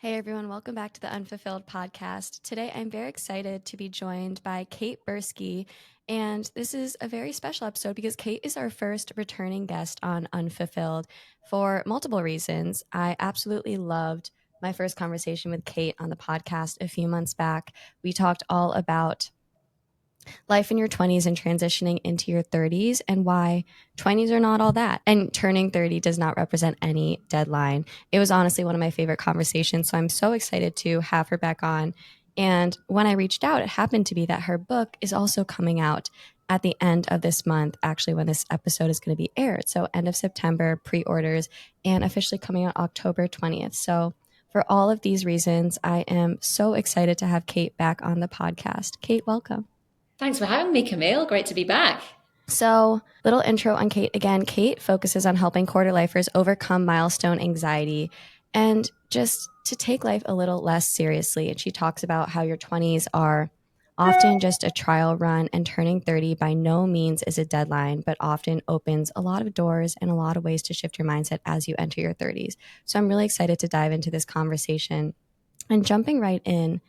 Hey everyone, welcome back to the Unfulfilled Podcast. Today I'm very excited to be joined by Kate Berski, and this is a very special episode because Kate is our first returning guest on Unfulfilled for multiple reasons. I absolutely loved my first conversation with Kate on the podcast a few months back. We talked all about life in your 20s and transitioning into your 30s and why 20s are not all that. And turning 30 does not represent any deadline. It was honestly one of my favorite conversations. So I'm so excited to have her back on. And when I reached out, it happened to be that her book is also coming out at the end of this month, actually, when this episode is going to be aired. So end of September, pre-orders, and officially coming out October 20th. So for all of these reasons, I am so excited to have Kate back on the podcast. Kate, welcome. Thanks for having me, Camille. Great to be back. So, little intro on Kate. Again, Kate focuses on helping quarter lifers overcome milestone anxiety and just to take life a little less seriously. And she talks about how your 20s are often just a trial run and turning 30 by no means is a deadline, but often opens a lot of doors and a lot of ways to shift your mindset as you enter your 30s. So I'm really excited to dive into this conversation. And jumping right in,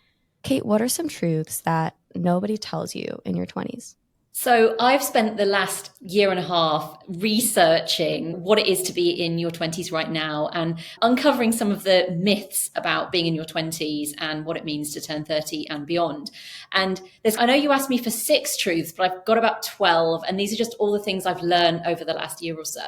Kate, what are some truths that nobody tells you in your 20s? So I've spent the last year and a half researching what it is to be in your 20s right now and uncovering some of the myths about being in your 20s and what it means to turn 30 and beyond. And I know you asked me for 6 truths, but I've got about 12. And these are just all the things I've learned over the last year or so.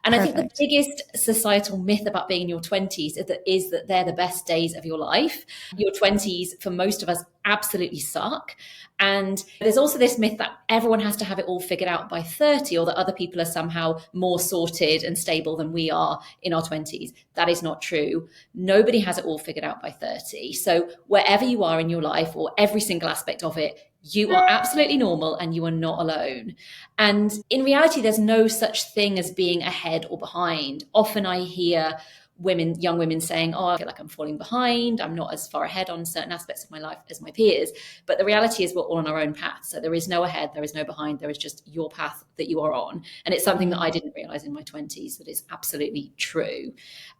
And Perfect. I think the biggest societal myth about being in your 20s is that they're the best days of your life. Your 20s, for most of us, absolutely suck. And there's also this myth that everyone has to have it all figured out by 30 or that other people are somehow more sorted and stable than we are in our 20s. That is not true. Nobody has it all figured out by 30. So wherever you are in your life or every single aspect of it, you are absolutely normal and you are not alone. And in reality, there's no such thing as being ahead or behind. Often I hear young women saying, oh, I feel like I'm falling behind. I'm not as far ahead on certain aspects of my life as my peers. But the reality is we're all on our own path. So there is no ahead, there is no behind, there is just your path that you are on. And it's something that I didn't realize in my 20s that is absolutely true.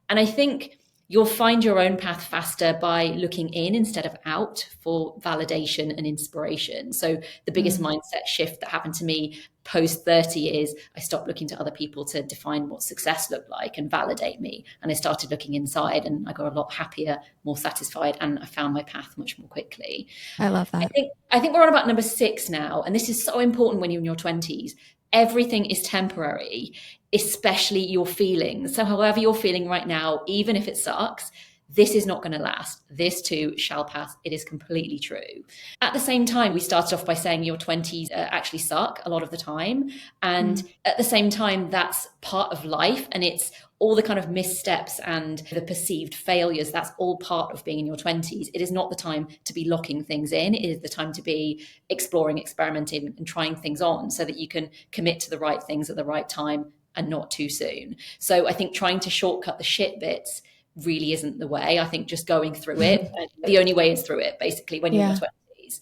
And I think you'll find your own path faster by looking in instead of out for validation and inspiration. So the biggest mindset shift that happened to me post 30 is I stopped looking to other people to define what success looked like and validate me. And I started looking inside and I got a lot happier, more satisfied, and I found my path much more quickly. I love that. I think we're on about number 6 now. And this is so important when you're in your 20s. Everything is temporary, especially your feelings. So however you're feeling right now, even if it sucks, this is not going to last. This too shall pass. It is completely true. At the same time, we started off by saying your 20s actually suck a lot of the time. And at the same time, that's part of life. And it's all the kind of missteps and the perceived failures. That's all part of being in your 20s. It is not the time to be locking things in. It is the time to be exploring, experimenting, and trying things on so that you can commit to the right things at the right time and not too soon. So I think trying to shortcut the shit bits really isn't the way. I think just going through it, the only way is through it, basically, when you're in your 20s.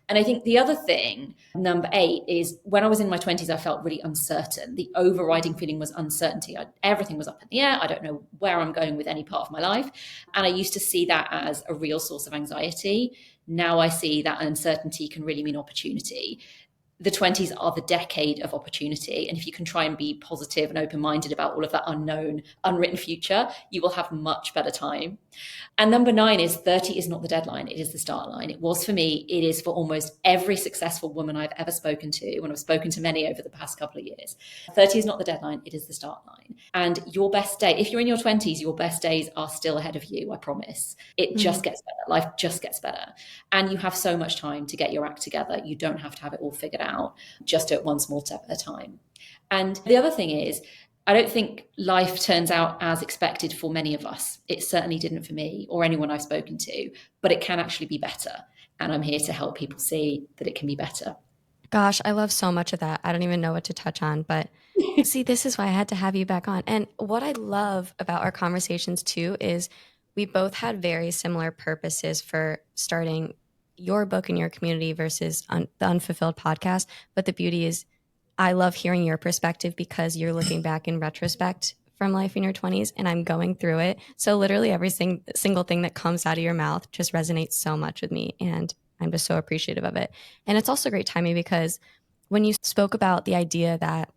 And I think the other thing, number 8, is when I was in my 20s, I felt really uncertain. The overriding feeling was uncertainty. Everything was up in the air. I don't know where I'm going with any part of my life. And I used to see that as a real source of anxiety. Now I see that uncertainty can really mean opportunity. The 20s are the decade of opportunity. And if you can try and be positive and open-minded about all of that unknown, unwritten future, you will have much better time. And number 9 is 30 is not the deadline. It is the start line. It was for me. It is for almost every successful woman I've ever spoken to, and I've spoken to many over the past couple of years. 30 is not the deadline. It is the start line. And your best day, if you're in your 20s, your best days are still ahead of you, I promise. It just gets better. Life just gets better. And you have so much time to get your act together. You don't have to have it all figured out. Just do it one small step at a time. And the other thing is, I don't think life turns out as expected for many of us. It certainly didn't for me or anyone I've spoken to, but it can actually be better. And I'm here to help people see that it can be better. Gosh, I love so much of that. I don't even know what to touch on, but see, this is why I had to have you back on. And what I love about our conversations too is we both had very similar purposes for starting your book and your community versus the Unfulfilled podcast. But the beauty is I love hearing your perspective because you're looking back in retrospect from life in your 20s, and I'm going through it. So literally every single thing that comes out of your mouth just resonates so much with me, and I'm just so appreciative of it. And it's also great timing because when you spoke about the idea that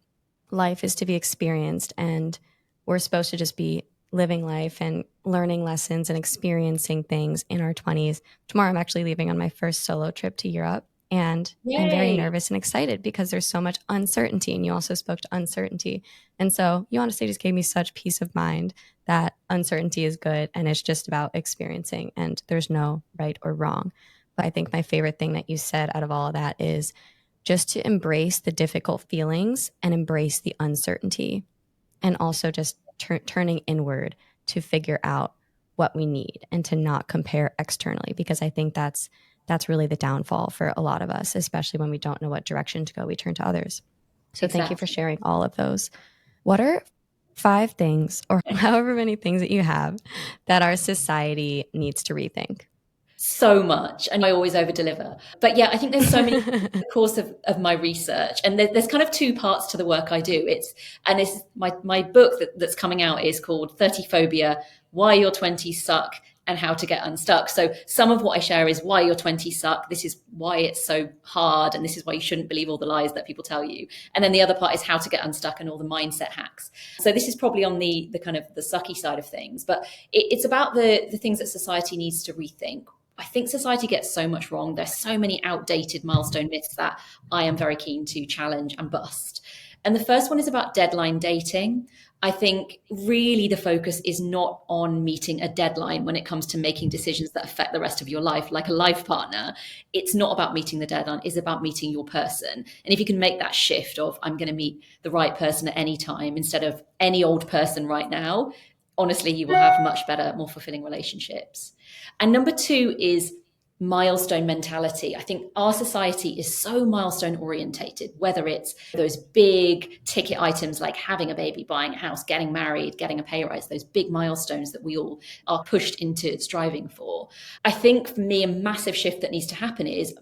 life is to be experienced and we're supposed to just be living life and learning lessons and experiencing things in our 20s. Tomorrow I'm actually leaving on my first solo trip to Europe, and Yay. I'm very nervous and excited because there's so much uncertainty, and you also spoke to uncertainty. And so you honestly just gave me such peace of mind that uncertainty is good and it's just about experiencing and there's no right or wrong. But I think my favorite thing that you said out of all of that is just to embrace the difficult feelings and embrace the uncertainty, and also just turning inward to figure out what we need and to not compare externally, because I think that's really the downfall for a lot of us, especially when we don't know what direction to go. We turn to others. So Thank you for sharing all of those. What are 5 things, or however many things that you have, that our society needs to rethink? So much, and I always over deliver. But yeah, I think there's so many in the course of my research, and there's kind of 2 parts to the work I do. It's my book that's coming out is called 30 Phobia: Why Your 20s Suck and How to Get Unstuck. So some of what I share is why your 20s suck. This is why it's so hard, and this is why you shouldn't believe all the lies that people tell you. And then the other part is how to get unstuck and all the mindset hacks. So this is probably on the kind of the sucky side of things, but it's about the things that society needs to rethink. I think society gets so much wrong. There's so many outdated milestone myths that I am very keen to challenge and bust. And the first one is about deadline dating. I think really the focus is not on meeting a deadline when it comes to making decisions that affect the rest of your life, like a life partner. It's not about meeting the deadline. It's about meeting your person. And if you can make that shift of I'm going to meet the right person at any time instead of any old person right now, honestly, you will have much better, more fulfilling relationships. And number 2 is milestone mentality. I think our society is so milestone orientated, whether it's those big ticket items like having a baby, buying a house, getting married, getting a pay rise, those big milestones that we all are pushed into striving for. I think for me, a massive shift that needs to happen is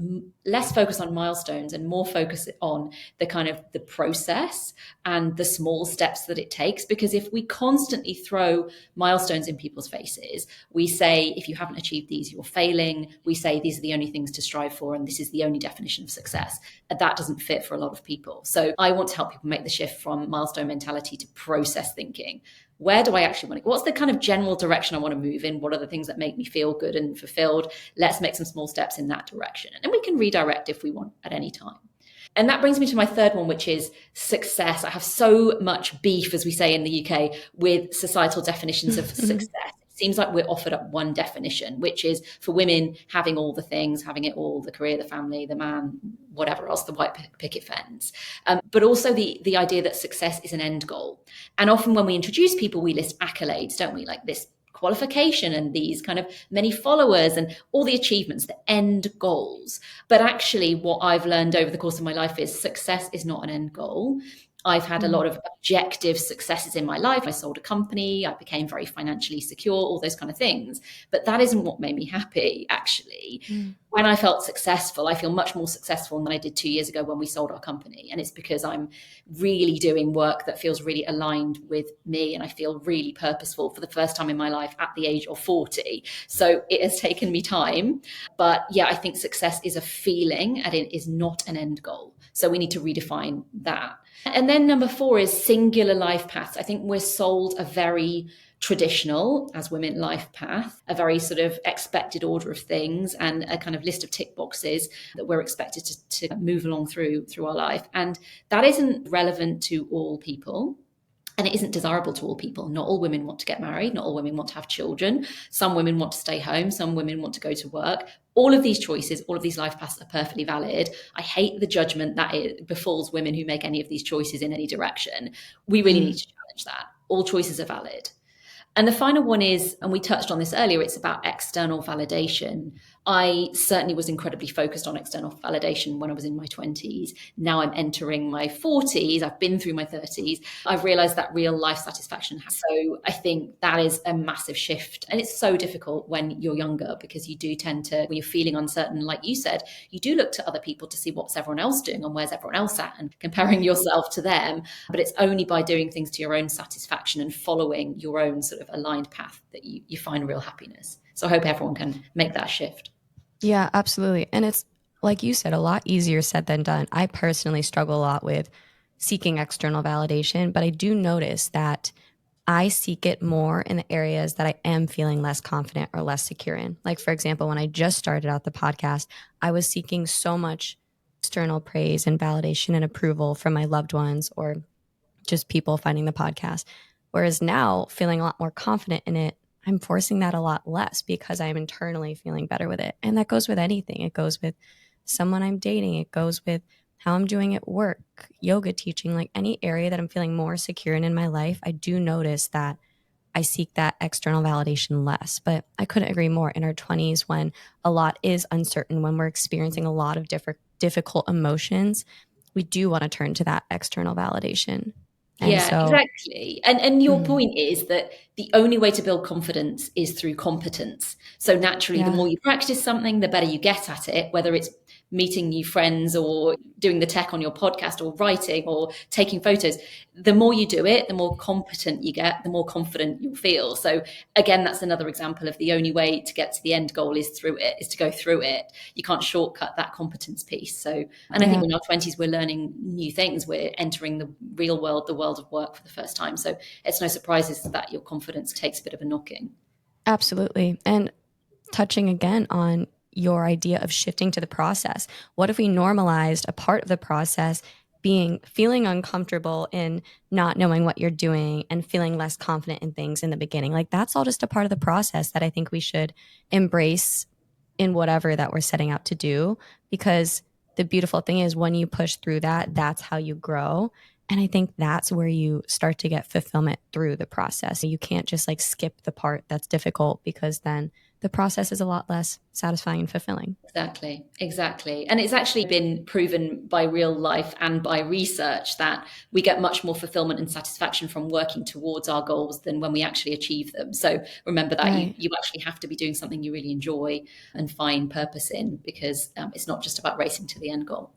less focus on milestones and more focus on the kind of the process and the small steps that it takes. Because if we constantly throw milestones in people's faces, we say, if you haven't achieved these, you're failing. We say these are the only things to strive for and this is the only definition of success. And that doesn't fit for a lot of people. So I want to help people make the shift from milestone mentality to process thinking. Where do I actually want to go? What's the kind of general direction I want to move in? What are the things that make me feel good and fulfilled? Let's make some small steps in that direction. And then we can redirect if we want at any time. And that brings me to my third one, which is success. I have so much beef, as we say in the UK, with societal definitions of success. It seems like we're offered up one definition, which is for women having all the things, having it all, the career, the family, the man, whatever else, the white picket fence. But also the idea that success is an end goal. And often when we introduce people, we list accolades, don't we? Like this qualification and these kind of many followers and all the achievements, the end goals. But actually what I've learned over the course of my life is success is not an end goal. I've had a lot of objective successes in my life. I sold a company, I became very financially secure, all those kind of things. But that isn't what made me happy, actually. When I felt successful, I feel much more successful than I did 2 years ago when we sold our company. And it's because I'm really doing work that feels really aligned with me and I feel really purposeful for the first time in my life at the age of 40. So it has taken me time. But yeah, I think success is a feeling and it is not an end goal. So we need to redefine that. And then number 4 is singular life paths. I think we're sold a very traditional, as women, life path, a very sort of expected order of things and a kind of list of tick boxes that we're expected to move along through our life. And that isn't relevant to all people. And it isn't desirable to all people. Not all women want to get married. Not all women want to have children. Some women want to stay home. Some women want to go to work. All of these choices, all of these life paths are perfectly valid. I hate the judgment that it befalls women who make any of these choices in any direction. We really need to challenge that. All choices are valid. And the final one is, and we touched on this earlier, it's about external validation. I certainly was incredibly focused on external validation when I was in my 20s. Now I'm entering my 40s. I've been through my 30s. I've realized that real life satisfaction. So I think that is a massive shift. And it's so difficult when you're younger because you do tend to, when you're feeling uncertain, like you said, you do look to other people to see what's everyone else doing and where's everyone else at and comparing yourself to them. But it's only by doing things to your own satisfaction and following your own sort of aligned path that you find real happiness. So I hope everyone can make that shift. Yeah, absolutely. And it's, like you said, a lot easier said than done. I personally struggle a lot with seeking external validation, but I do notice that I seek it more in the areas that I am feeling less confident or less secure in. Like, for example, when I just started out the podcast, I was seeking so much external praise and validation and approval from my loved ones or just people finding the podcast. Whereas now, feeling a lot more confident in it, I'm forcing that a lot less because I'm internally feeling better with it. And that goes with anything. It goes with someone I'm dating. It goes with how I'm doing at work, yoga teaching, like any area that I'm feeling more secure in my life. I do notice that I seek that external validation less. But I couldn't agree more. In our 20s, when a lot is uncertain, when we're experiencing a lot of difficult emotions, we do want to turn to that external validation. And Yeah, so, exactly. And your point is that the only way to build confidence is through competence. So naturally, the yeah, more you practice something, the better you get at it, whether it's meeting new friends or doing the tech on your podcast or writing or taking photos. The more you do it, the more competent you get, the more confident you'll feel. So again, that's another example of the only way to get to the end goal is through it, is to go through it. You can't shortcut that competence piece. So, and I think yeah. in our 20s, we're learning new things. We're entering the real world, the world of work for the first time. So it's no surprises that your confidence takes a bit of a knocking. Absolutely. And touching again on your idea of shifting to the process, what if we normalized a part of the process being feeling uncomfortable in not knowing what you're doing and feeling less confident in things in the beginning? Like, that's all just a part of the process that I think we should embrace in whatever that we're setting out to do, because the beautiful thing is when you push through that, that's how you grow. And I think that's where you start to get fulfillment through the process. You can't just like skip the part that's difficult, because then the process is a lot less satisfying and fulfilling. Exactly. And it's actually been proven by real life and by research that we get much more fulfillment and satisfaction from working towards our goals than when we actually achieve them. So remember that Right. you actually have to be doing something you really enjoy and find purpose in, because it's not just about racing to the end goal.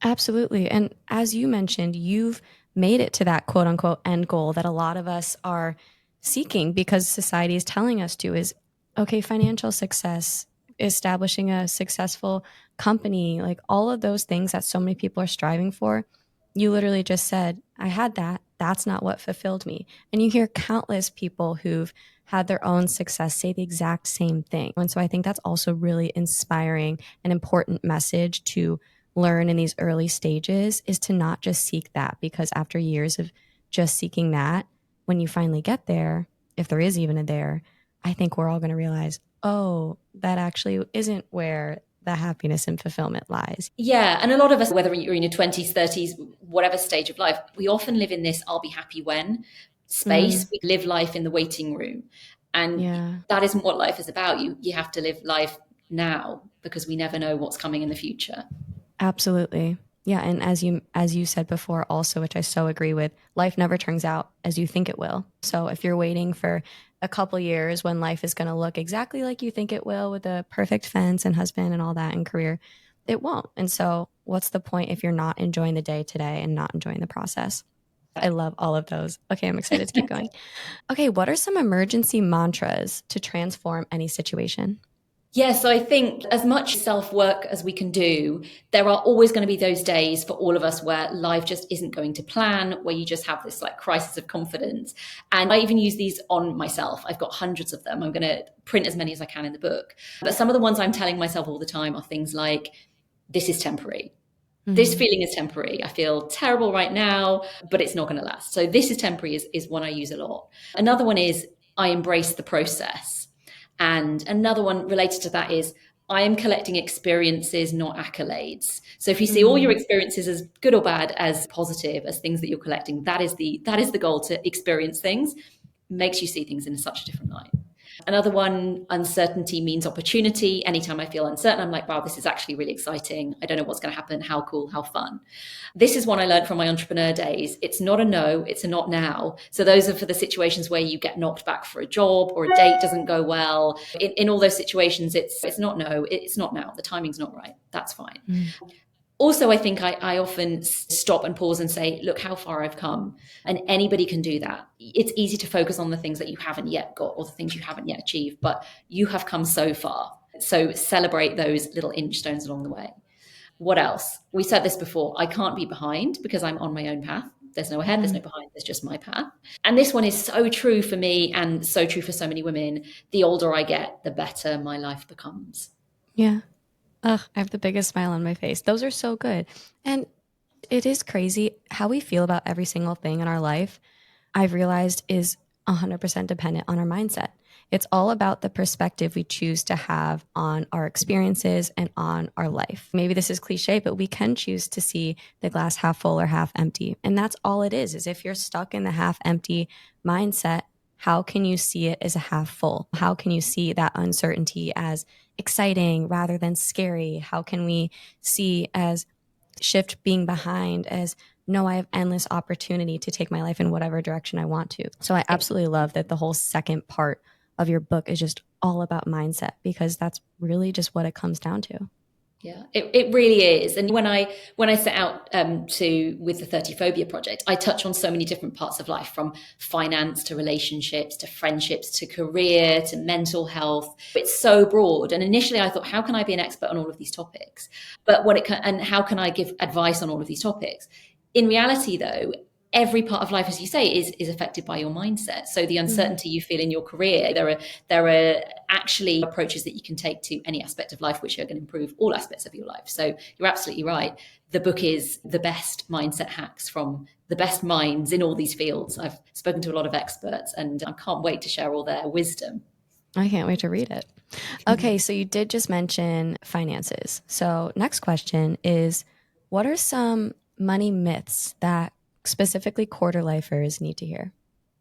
Absolutely. And as you mentioned, you've made it to that quote unquote end goal that a lot of us are seeking because society is telling us to, is okay, financial success, establishing a successful company, like all of those things that so many people are striving for. You literally just said, I had that. That's not what fulfilled me. And you hear countless people who've had their own success say the exact same thing. And so I think that's also really inspiring, an important message to learn in these early stages, is to not just seek that, because after years of just seeking that, when you finally get there, if there is even a there, I think we're all going to realize, oh, that actually isn't where the happiness and fulfillment lies. Yeah. And a lot of us, whether you're in your 20s, 30s, whatever stage of life, we often live in this I'll be happy when space. We live life in the waiting room. And Yeah, that isn't what life is about. You have to live life now, because we never know what's coming in the future. absolutely. Yeah, and as you said before also, which I so agree with, life never turns out as you think it will. So if you're waiting for a couple years when life is going to look exactly like you think it will, with a perfect fence and husband and all that and career, it won't. And so what's the point if you're not enjoying the day today and not enjoying the process? I love all of those. Okay, I'm excited to keep going. Okay, what are some emergency mantras to transform any situation? Yeah, so I think as much self-work as we can do, there are always going to be those days for all of us where life just isn't going to plan, where you just have this like crisis of confidence. And I even use these on myself. I've got hundreds of them. I'm going to print as many as I can in the book. But some of the ones I'm telling myself all the time are things like, this is temporary. This feeling is temporary. I feel terrible right now, but it's not going to last. So this is temporary is one I use a lot. Another one is, I embrace the process. And another one related to that is, I am collecting experiences, not accolades. So if you see all your experiences as good or bad, as positive, as things that you're collecting, that is the goal, to experience things. Makes you see things in such a different light. Another one, uncertainty means opportunity. Anytime I feel uncertain, I'm like, wow, this is actually really exciting. I don't know what's going to happen. How cool, how fun. This is one I learned from my entrepreneur days. It's not a no, it's a not now. So those are for the situations where you get knocked back for a job or a date doesn't go well. In all those situations, it's not no, it's not now. The timing's not right. That's fine. Also, I think I often stop and pause and say, look how far I've come. And anybody can do that. It's easy to focus on the things that you haven't yet got or the things you haven't yet achieved, but you have come so far. So celebrate those little inch stones along the way. What else? We said this before. I can't be behind because I'm on my own path. There's no ahead, there's no behind, there's just my path. And this one is so true for me and so true for so many women. The older I get, the better my life becomes. Yeah. Ugh, I have the biggest smile on my face. Those are so good. And it is crazy how we feel about every single thing in our life. I've realized is 100% dependent on our mindset. It's all about the perspective we choose to have on our experiences and on our life. Maybe this is cliche, but we can choose to see the glass half full or half empty. And that's all it is if you're stuck in the half empty mindset, how can you see it as a half full? How can you see that uncertainty as exciting rather than scary? How can we see as shift being behind as no, I have endless opportunity to take my life in whatever direction I want to. So I absolutely love that the whole second part of your book is just all about mindset, because that's really just what it comes down to. Yeah, it really is. And when I set out with the 30 Phobia project, I touch on so many different parts of life, from finance to relationships to friendships to career to mental health. It's so broad. And initially I thought, how can I be an expert on all of these topics? But and how can I give advice on all of these topics? In reality, though, every part of life, as you say, is affected by your mindset. So the uncertainty you feel in your career, there are actually approaches that you can take to any aspect of life which are going to improve all aspects of your life. So you're absolutely right. The book is the best mindset hacks from the best minds in all these fields. I've spoken to a lot of experts and I can't wait to share all their wisdom. I can't wait to read it. Okay, so you did just mention finances. So next question is, what are some money myths that specifically quarter lifers need to hear?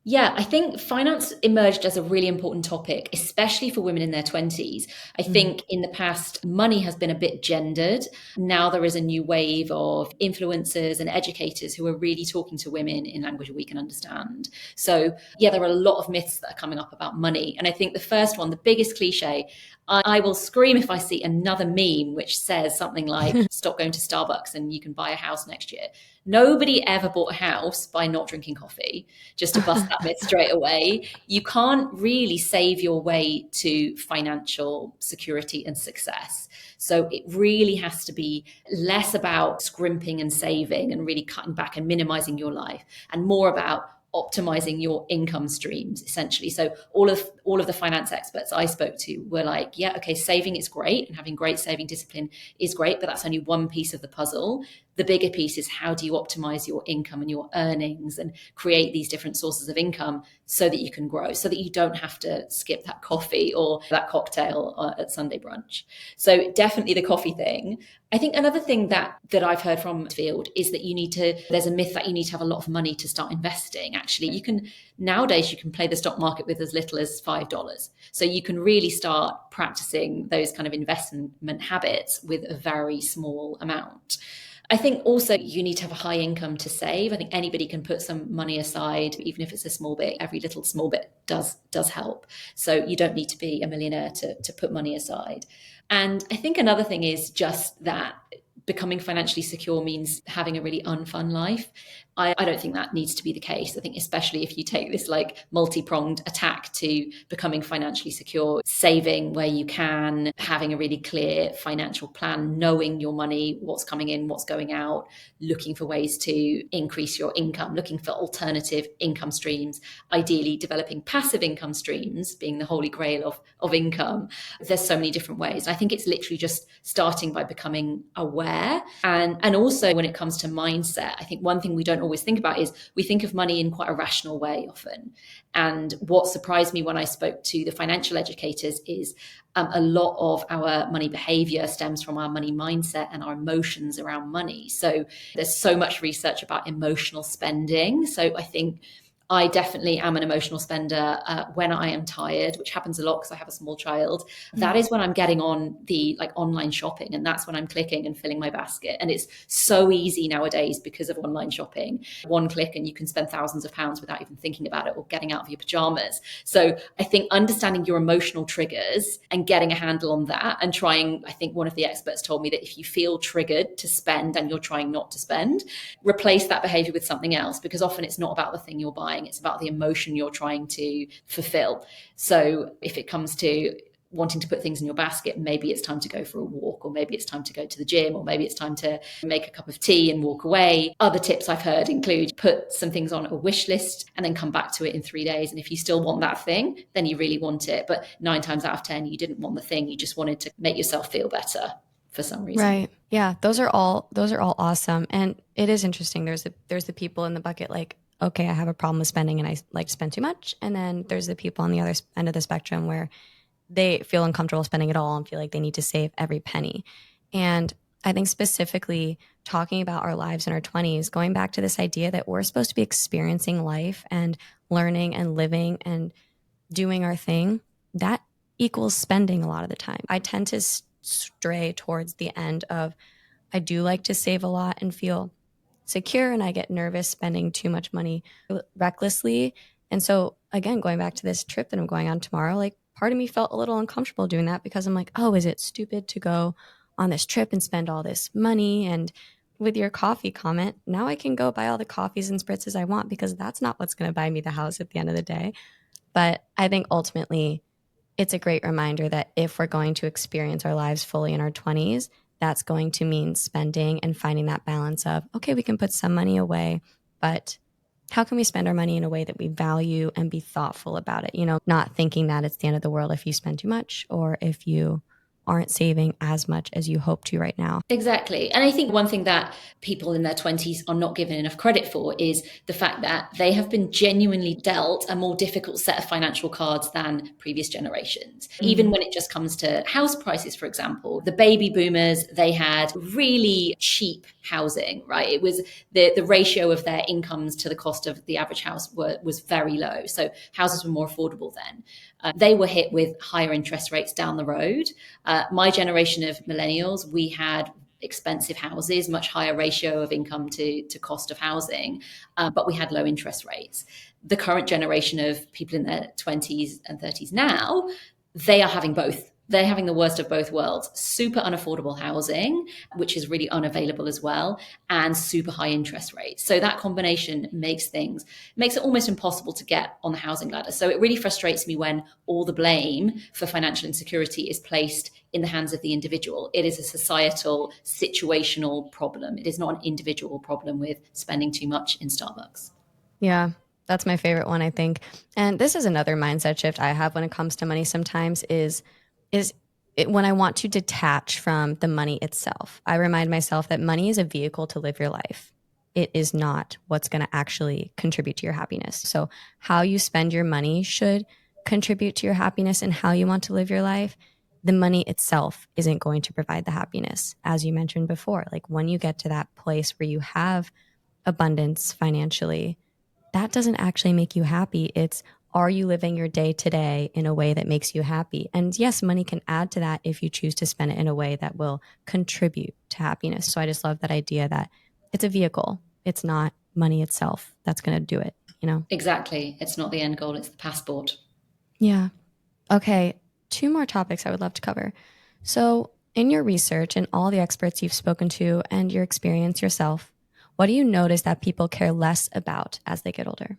Yeah, I think finance emerged as a really important topic, especially for women in their 20s. I think in the past, money has been a bit gendered. Now there is a new wave of influencers and educators who are really talking to women in language we can understand. So yeah, there are a lot of myths that are coming up about money. And I think the first one, the biggest cliche, I will scream if I see another meme which says something like, stop going to Starbucks and you can buy a house next year. Nobody ever bought a house by not drinking coffee, just to bust that myth straight away. You can't really save your way to financial security and success. So it really has to be less about scrimping and saving and really cutting back and minimizing your life, and more about optimizing your income streams, essentially. So all of the finance experts I spoke to were like, yeah, okay, saving is great and having great saving discipline is great, but that's only one piece of the puzzle. The bigger piece is, how do you optimize your income and your earnings and create these different sources of income so that you can grow, so that you don't have to skip that coffee or that cocktail at Sunday brunch. So definitely the coffee thing. I think another thing that I've heard from the field is that there's a myth that you need to have a lot of money to start investing. Actually, nowadays you can play the stock market with as little as $5. So you can really start practicing those kind of investment habits with a very small amount. I think also you need to have a high income to save. I think anybody can put some money aside, even if it's a small bit. Every little small bit does help. So you don't need to be a millionaire to put money aside. And I think another thing is just that becoming financially secure means having a really unfun life. I don't think that needs to be the case. I think especially if you take this like multi-pronged attack to becoming financially secure, saving where you can, having a really clear financial plan, knowing your money, what's coming in, what's going out, looking for ways to increase your income, looking for alternative income streams, ideally developing passive income streams being the holy grail of income. There's so many different ways. I think it's literally just starting by becoming aware. And also when it comes to mindset, I think one thing we don't always think about is we think of money in quite a rational way often. And what surprised me when I spoke to the financial educators is a lot of our money behavior stems from our money mindset and our emotions around money. So there's so much research about emotional spending. So I think I definitely am an emotional spender when I am tired, which happens a lot because I have a small child. That is when I'm getting on the like online shopping, and that's when I'm clicking and filling my basket. And it's so easy nowadays because of online shopping. One click and you can spend thousands of pounds without even thinking about it or getting out of your pajamas. So I think understanding your emotional triggers and getting a handle on that and trying, I think one of the experts told me that if you feel triggered to spend and you're trying not to spend, replace that behavior with something else, because often it's not about the thing you're buying, it's about the emotion you're trying to fulfill. So if it comes to wanting to put things in your basket, maybe it's time to go for a walk, or maybe it's time to go to the gym, or maybe it's time to make a cup of tea and walk away. Other tips I've heard include put some things on a wish list and then come back to it in 3 days. And if you still want that thing, then you really want it. But 9 times out of 10, you didn't want the thing. You just wanted to make yourself feel better for some reason. Right. Yeah. Those are all awesome. And it is interesting. There's the people in the bucket like, okay, I have a problem with spending and I like to spend too much. And then there's the people on the other end of the spectrum where they feel uncomfortable spending it all and feel like they need to save every penny. And I think specifically talking about our lives in our 20s, going back to this idea that we're supposed to be experiencing life and learning and living and doing our thing, that equals spending a lot of the time. I tend to stray towards the end of, I do like to save a lot and feel secure, and I get nervous spending too much money recklessly. And so again, going back to this trip that I'm going on tomorrow, like part of me felt a little uncomfortable doing that because I'm like, oh, is it stupid to go on this trip and spend all this money? And with your coffee comment, now I can go buy all the coffees and spritzes I want because that's not what's going to buy me the house at the end of the day. But I think ultimately it's a great reminder that if we're going to experience our lives fully in our 20s, that's going to mean spending and finding that balance of, okay, we can put some money away, but how can we spend our money in a way that we value and be thoughtful about it? You know, not thinking that it's the end of the world if you spend too much or if you aren't saving as much as you hope to right now. Exactly. And I think one thing that people in their 20s are not given enough credit for is the fact that they have been genuinely dealt a more difficult set of financial cards than previous generations. Even when it just comes to house prices, for example, the baby boomers, they had really cheap housing, right? It was the ratio of their incomes to the cost of the average house was very low. So houses were more affordable then. They were hit with higher interest rates down the road. My generation of millennials, we had expensive houses, much higher ratio of income to cost of housing, but we had low interest rates. The current generation of people in their 20s and 30s now, they are having both. They're having the worst of both worlds. Super unaffordable housing, which is really unavailable as well, and super high interest rates. So that combination makes it almost impossible to get on the housing ladder. So it really frustrates me when all the blame for financial insecurity is placed in the hands of the individual. It is a societal, situational problem. It is not an individual problem with spending too much in Starbucks. Yeah. That's my favorite one, I think. And this is another mindset shift I have when it comes to money sometimes is when I want to detach from the money itself. I remind myself that money is a vehicle to live your life. It is not what's going to actually contribute to your happiness. So how you spend your money should contribute to your happiness and how you want to live your life. The money itself isn't going to provide the happiness, as you mentioned before. Like when you get to that place where you have abundance financially, that doesn't actually make you happy. It's, are you living your day to day in a way that makes you happy? And yes, money can add to that if you choose to spend it in a way that will contribute to happiness. So I just love that idea that it's a vehicle. It's not money itself that's going to do it, you know? Exactly. It's not the end goal, it's the passport. Yeah. Okay. 2 more topics I would love to cover. So in your research and all the experts you've spoken to and your experience yourself, what do you notice that people care less about as they get older?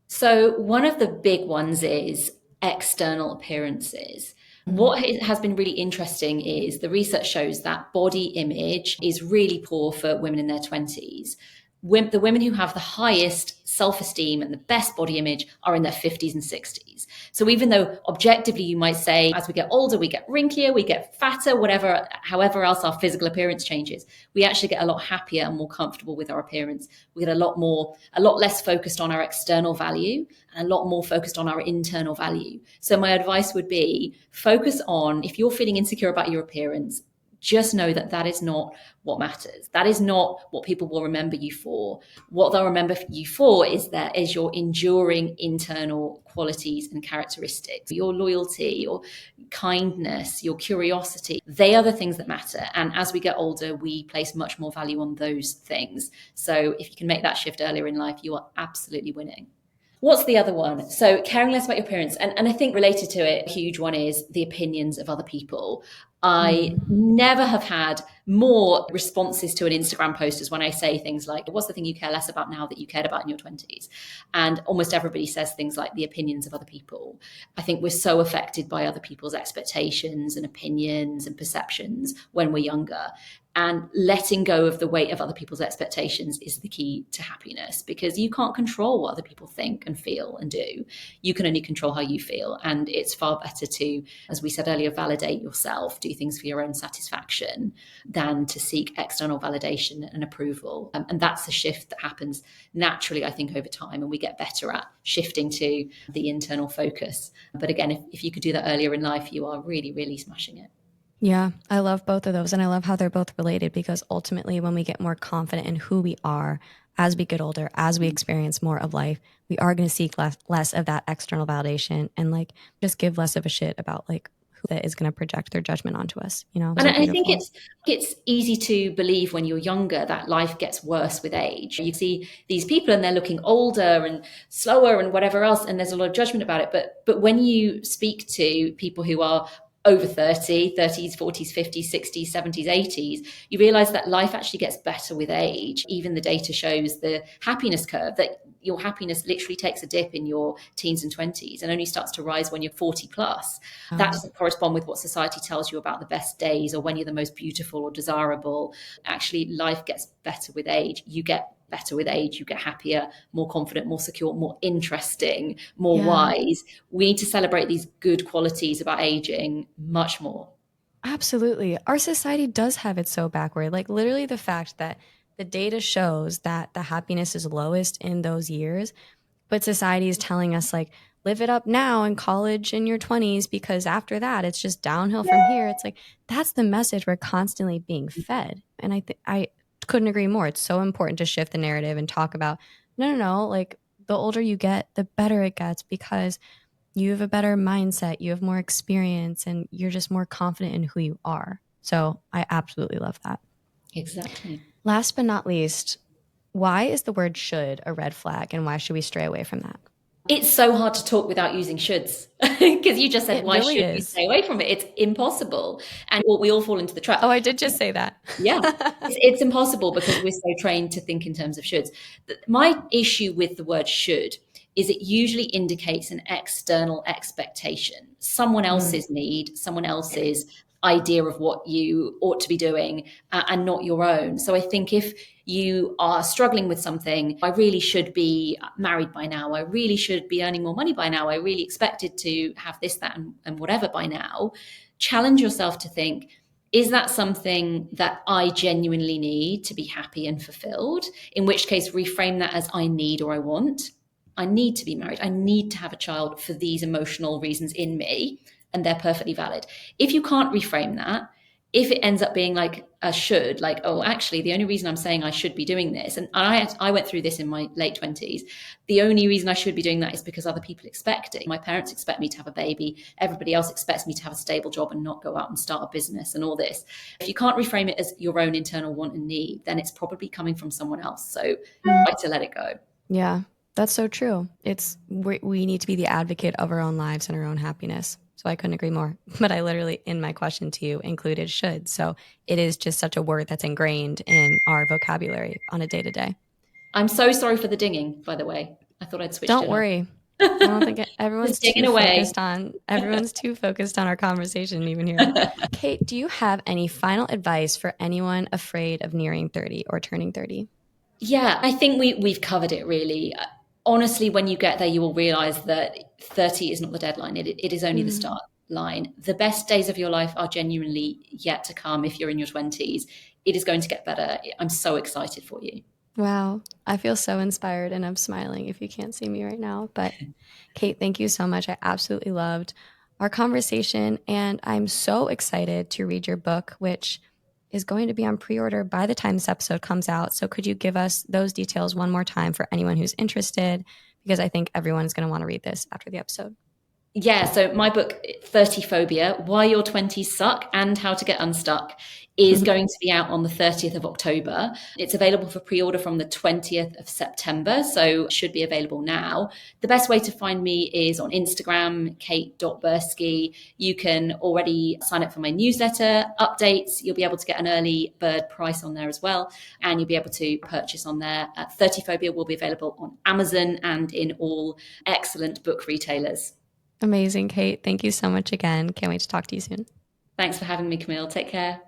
So one of the big ones is external appearances. What has been really interesting is the research shows that body image is really poor for women in their 20s. The women who have the highest self-esteem and the best body image are in their 50s and 60s. So even though objectively you might say as we get older, we get wrinklier, we get fatter, whatever, however else our physical appearance changes, we actually get a lot happier and more comfortable with our appearance. We get a lot less focused on our external value and a lot more focused on our internal value. So my advice would be focus on, if you're feeling insecure about your appearance, just know that that is not what matters. That is not what people will remember you for. What they'll remember you for is your enduring internal qualities and characteristics, your loyalty, your kindness, your curiosity. They are the things that matter. And as we get older, we place much more value on those things. So if you can make that shift earlier in life, you are absolutely winning. What's the other one? So caring less about your appearance. And I think related to it, a huge one is the opinions of other people. I never have had more responses to an Instagram post as when I say things like, what's the thing you care less about now that you cared about in your 20s? And almost everybody says things like the opinions of other people. I think we're so affected by other people's expectations and opinions and perceptions when we're younger. And letting go of the weight of other people's expectations is the key to happiness, because you can't control what other people think and feel and do. You can only control how you feel. And it's far better to, as we said earlier, validate yourself, do things for your own satisfaction than to seek external validation and approval. And that's a shift that happens naturally, I think, over time. And we get better at shifting to the internal focus. But again, if you could do that earlier in life, you are really, really smashing it. Yeah, I love both of those. And I love how they're both related, because ultimately when we get more confident in who we are as we get older, as we experience more of life, we are going to seek less of that external validation and like just give less of a shit about like who that is going to project their judgment onto us, you know? And I think it's easy to believe when you're younger that life gets worse with age. You see these people and they're looking older and slower and whatever else, and there's a lot of judgment about it. But when you speak to people who are over 30, 30s, 40s, 50s, 60s, 70s, 80s, you realize that life actually gets better with age. Even the data shows the happiness curve, that your happiness literally takes a dip in your teens and 20s and only starts to rise when you're 40 plus. That doesn't correspond with what society tells you about the best days or when you're the most beautiful or desirable. Actually, life gets better with age. You get better with age, you get happier, more confident, more secure, more interesting, more wise. We need to celebrate these good qualities about aging much more. Absolutely. Our society does have it so backward. Like literally the fact that the data shows that the happiness is lowest in those years, but society is telling us like, live it up now in college in your 20s, because after that, it's just downhill from here. It's like, that's the message we're constantly being fed. And I couldn't agree more. It's so important to shift the narrative and talk about, no, like the older you get, the better it gets, because you have a better mindset, you have more experience, and you're just more confident in who you are. So I absolutely love that. Exactly. Last but not least, why is the word should a red flag, and why should we stray away from that? It's so hard to talk without using shoulds, because you just said, why really should we stay away from it? It's impossible. And we all fall into the trap. Oh, I did just say that. Yeah, it's impossible because we're so trained to think in terms of shoulds. My issue with the word should is it usually indicates an external expectation, someone else's need, someone else's idea of what you ought to be doing, and not your own. So I think if you are struggling with something, I really should be married by now, I really should be earning more money by now, I really expected to have this, that, and whatever by now, challenge yourself to think, is that something that I genuinely need to be happy and fulfilled? In which case, reframe that as I need or I want. I need to be married. I need to have a child for these emotional reasons in me, and they're perfectly valid. If you can't reframe that, if it ends up being like a should, like, oh, actually, the only reason I'm saying I should be doing this, and I went through this in my late 20s, the only reason I should be doing that is because other people expect it. My parents expect me to have a baby. Everybody else expects me to have a stable job and not go out and start a business and all this. If you can't reframe it as your own internal want and need, then it's probably coming from someone else. So try to let it go. Yeah, that's so true. We need to be the advocate of our own lives and our own happiness. So I couldn't agree more. But I literally, in my question to you, included should. So it is just such a word that's ingrained in our vocabulary on a day-to-day. I'm so sorry for the dinging, by the way. I thought I'd switch. Don't worry. I don't think everyone's too focused on our conversation even here. Kate, do you have any final advice for anyone afraid of nearing 30 or turning 30? Yeah, I think we've covered it really. Honestly, when you get there, you will realize that 30 is not the deadline. It is only the start line. The best days of your life are genuinely yet to come if you're in your 20s. It is going to get better. I'm so excited for you. Wow. I feel so inspired, and I'm smiling if you can't see me right now. But Kate, thank you so much. I absolutely loved our conversation. And I'm so excited to read your book, which is going to be on pre-order by the time this episode comes out. So could you give us those details one more time for anyone who's interested? Because I think everyone is going to want to read this after the episode. Yeah, so my book, 30 Phobia, Why Your 20s Suck and How to Get Unstuck, is going to be out on the 30th of October. It's available for pre-order from the 20th of September, so should be available now. The best way to find me is on Instagram, kate.berski. You can already sign up for my newsletter, updates. You'll be able to get an early bird price on there as well, and you'll be able to purchase on there. 30 Phobia will be available on Amazon and in all excellent book retailers. Amazing, Kate. Thank you so much again. Can't wait to talk to you soon. Thanks for having me, Camille. Take care.